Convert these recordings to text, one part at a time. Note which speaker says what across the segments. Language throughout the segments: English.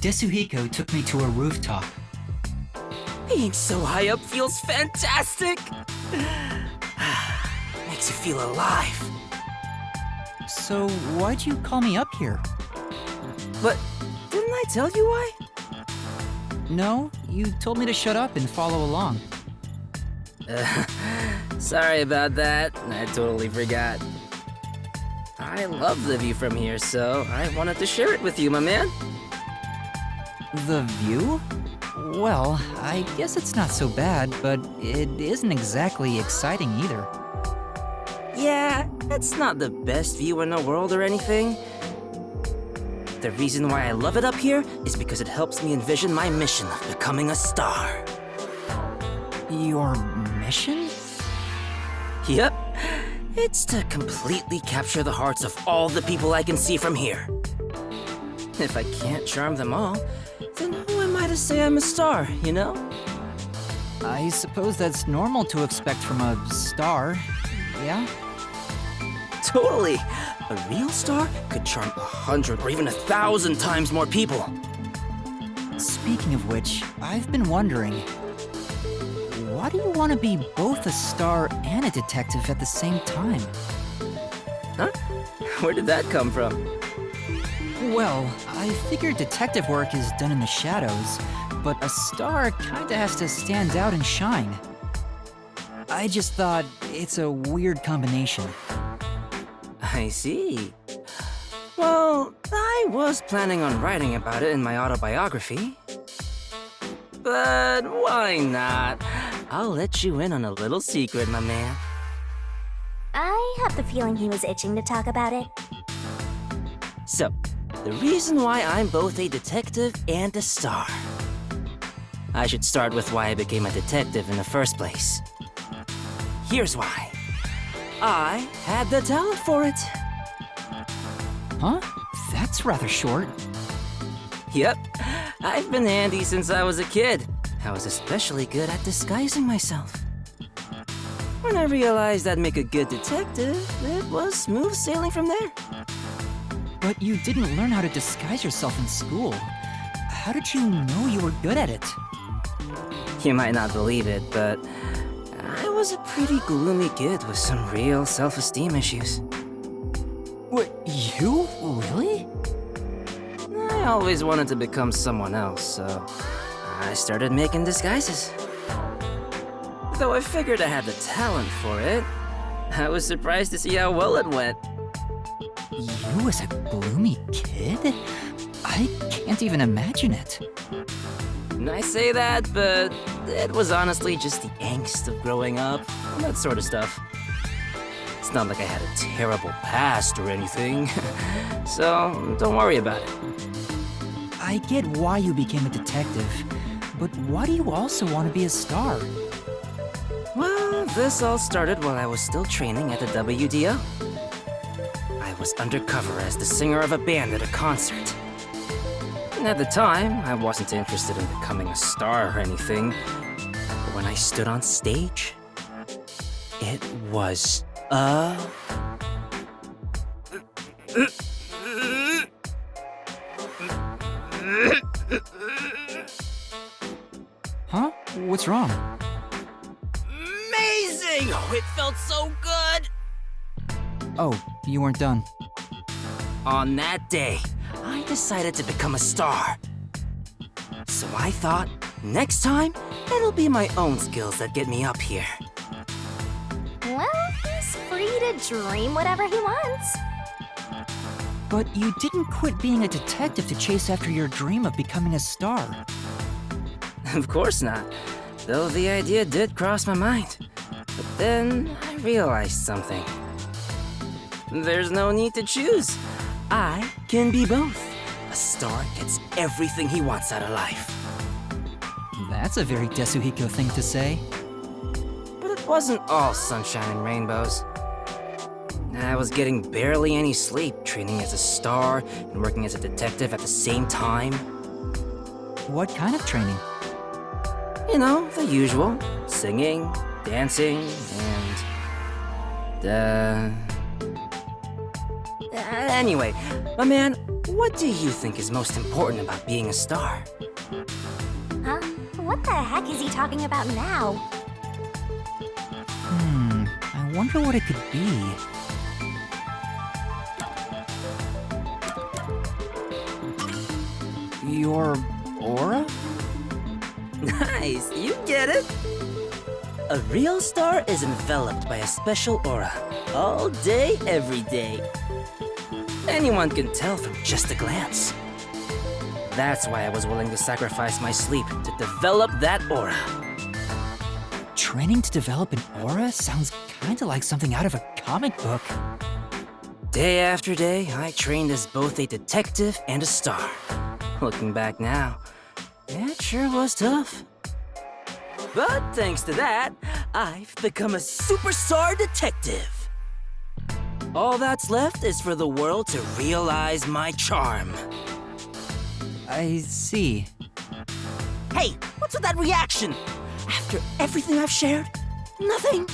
Speaker 1: Desuhiko took me to a rooftop.
Speaker 2: Being so high up feels fantastic! Makes you feel alive.
Speaker 1: So why'd you call me up here?
Speaker 2: But didn't I tell you why?
Speaker 1: No, you told me to shut up and follow along.
Speaker 2: Sorry about that. I totally forgot. I love the view from here, so I wanted to share it with you, my man.
Speaker 1: The view? Well, I guess it's not so bad, but it isn't exactly exciting either.
Speaker 2: Yeah, it's not the best view in the world or anything. The reason why I love it up here is because it helps me envision my mission of becoming a star.
Speaker 1: Your mission?
Speaker 2: Yep. It's to completely capture the hearts of all the people I can see from here. If I can't charm them all, then who am I to say I'm a star, you know?
Speaker 1: I suppose that's normal to expect from a star, yeah?
Speaker 2: Totally! A real star could charm 100 or even 1,000 times more people.
Speaker 1: Speaking of which, I've been wondering, why do you want to be both a star and a detective at the same time?
Speaker 2: Huh? Where did that come from?
Speaker 1: Well, I figured detective work is done in the shadows, but a star kinda has to stand out and shine. I just thought it's a weird combination.
Speaker 2: I see. Well, I was planning on writing about it in my autobiography. But why not? I'll let you in on a little secret, my man.
Speaker 3: I have the feeling he was itching to talk about it.
Speaker 2: So, the reason why I'm both a detective and a star. I should start with why I became a detective in the first place. Here's why. I had the talent for it.
Speaker 1: Huh? That's rather short.
Speaker 2: Yep, I've been handy since I was a kid. I was especially good at disguising myself. When I realized I'd make a good detective, it was smooth sailing from there.
Speaker 1: But you didn't learn how to disguise yourself in school. How did you know you were good at it?
Speaker 2: You might not believe it, but I was a pretty gloomy kid with some real self-esteem issues.
Speaker 1: What, you? Really?
Speaker 2: I always wanted to become someone else, so I started making disguises. Though I figured I had the talent for it, I was surprised to see how well it went.
Speaker 1: You as a gloomy kid? I can't even imagine it.
Speaker 2: And I say that, but it was honestly just the angst of growing up, that sort of stuff. It's not like I had a terrible past or anything, so don't worry about it.
Speaker 1: I get why you became a detective, but why do you also want to be a star?
Speaker 2: Well, this all started while I was still training at the WDO. I was undercover as the singer of a band at a concert. And at the time, I wasn't interested in becoming a star or anything. But when I stood on stage, it was
Speaker 1: Huh? What's wrong?
Speaker 2: amazing! Oh, it felt so good!
Speaker 1: Oh, you weren't done.
Speaker 2: On that day, I decided to become a star. So I thought, next time, it'll be my own skills that get me up here.
Speaker 3: Well, he's free to dream whatever he wants.
Speaker 1: But you didn't quit being a detective to chase after your dream of becoming a star.
Speaker 2: Of course not, though the idea did cross my mind. But then I realized something. There's no need to choose. I can be both. A star gets everything he wants out of life.
Speaker 1: That's a very Desuhiko thing to say.
Speaker 2: But it wasn't all sunshine and rainbows. I was getting barely any sleep, training as a star and working as a detective at the same time.
Speaker 1: What kind of training?
Speaker 2: You know, the usual. Singing, dancing, and... Anyway, my man, What do you think is most important about being a star?
Speaker 3: Huh? What the heck is he talking about now?
Speaker 1: I wonder what it could be. Your aura?
Speaker 2: Nice, you get it. A real star is enveloped by a special aura, all day, every day. Anyone can tell from just a glance. That's why I was willing to sacrifice my sleep to develop that aura.
Speaker 1: Training to develop an aura sounds kinda like something out of a comic book.
Speaker 2: Day after day, I trained as both a detective and a star. Looking back now, it sure was tough. But thanks to that, I've become a superstar detective. All that's left is for the world to realize my charm.
Speaker 1: I see.
Speaker 2: Hey, what's with that reaction? After everything I've shared, nothing.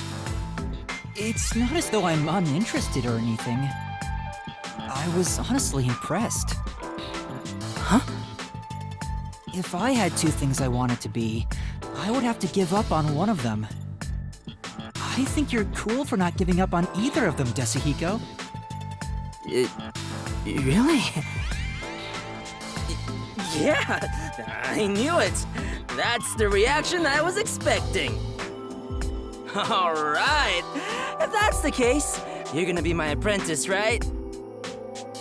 Speaker 1: It's not as though I'm uninterested or anything. I was honestly impressed.
Speaker 2: Huh?
Speaker 1: If I had two things I wanted to be, I would have to give up on one of them. I think you're cool for not giving up on either of them, Desuhiko.
Speaker 2: Really? Yeah, I knew it. That's the reaction I was expecting. All right. If that's the case, you're gonna be my apprentice, right?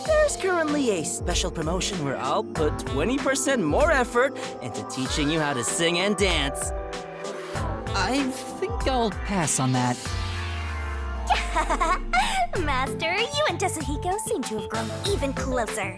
Speaker 2: There's currently a special promotion where I'll put 20% more effort into teaching you how to sing and dance.
Speaker 1: I think I'll pass on that.
Speaker 3: Master, you and Desuhiko seem to have grown even closer.